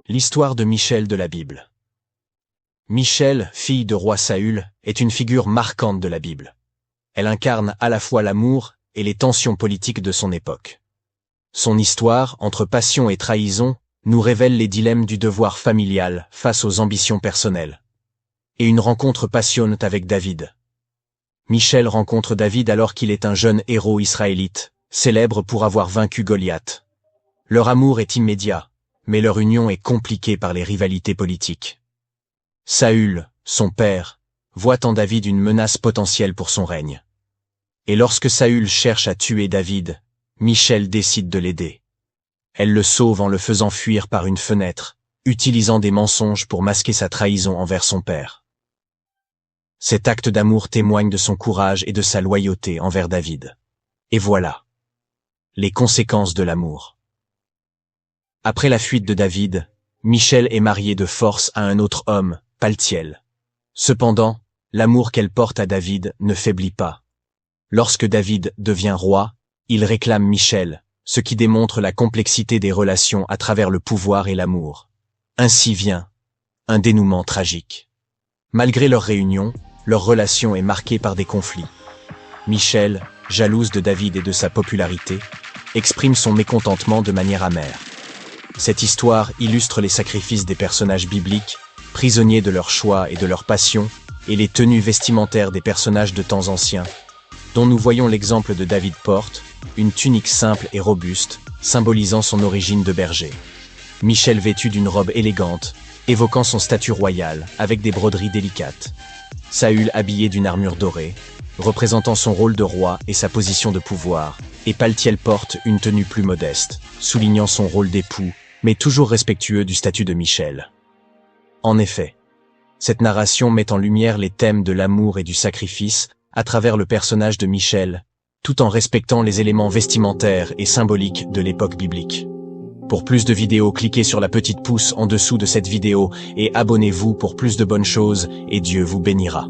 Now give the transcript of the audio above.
L'histoire de Michal de la Bible. Michal, fille de roi Saül, est une figure marquante de la Bible. Elle incarne à la fois l'amour et les tensions politiques de son époque. Son histoire, entre passion et trahison, nous révèle les dilemmes du devoir familial face aux ambitions personnelles. Et une rencontre passionnante avec David. Michal rencontre David alors qu'il est un jeune héros israélite, célèbre pour avoir vaincu Goliath. Leur amour est immédiat, mais leur union est compliquée par les rivalités politiques. Saül, son père, voit en David une menace potentielle pour son règne. Et lorsque Saül cherche à tuer David, Michal décide de l'aider. Elle le sauve en le faisant fuir par une fenêtre, utilisant des mensonges pour masquer sa trahison envers son père. Cet acte d'amour témoigne de son courage et de sa loyauté envers David. Et voilà. Les conséquences de l'amour. Après la fuite de David, Michal est mariée de force à un autre homme, Paltiel. Cependant, l'amour qu'elle porte à David ne faiblit pas. Lorsque David devient roi, il réclame Michal, ce qui démontre la complexité des relations à travers le pouvoir et l'amour. Ainsi vient un dénouement tragique. Malgré leur réunion, leur relation est marquée par des conflits. Michal, jalouse de David et de sa popularité, exprime son mécontentement de manière amère. Cette histoire illustre les sacrifices des personnages bibliques, prisonniers de leurs choix et de leurs passions, et les tenues vestimentaires des personnages de temps anciens, dont nous voyons l'exemple de David porte, une tunique simple et robuste, symbolisant son origine de berger. Michal vêtu d'une robe élégante, évoquant son statut royal, avec des broderies délicates. Saül habillé d'une armure dorée, représentant son rôle de roi et sa position de pouvoir, et Paltiel porte une tenue plus modeste, soulignant son rôle d'époux, mais toujours respectueux du statut de Michal. En effet, cette narration met en lumière les thèmes de l'amour et du sacrifice à travers le personnage de Michal, tout en respectant les éléments vestimentaires et symboliques de l'époque biblique. Pour plus de vidéos, cliquez sur la petite pouce en dessous de cette vidéo et abonnez-vous pour plus de bonnes choses et Dieu vous bénira.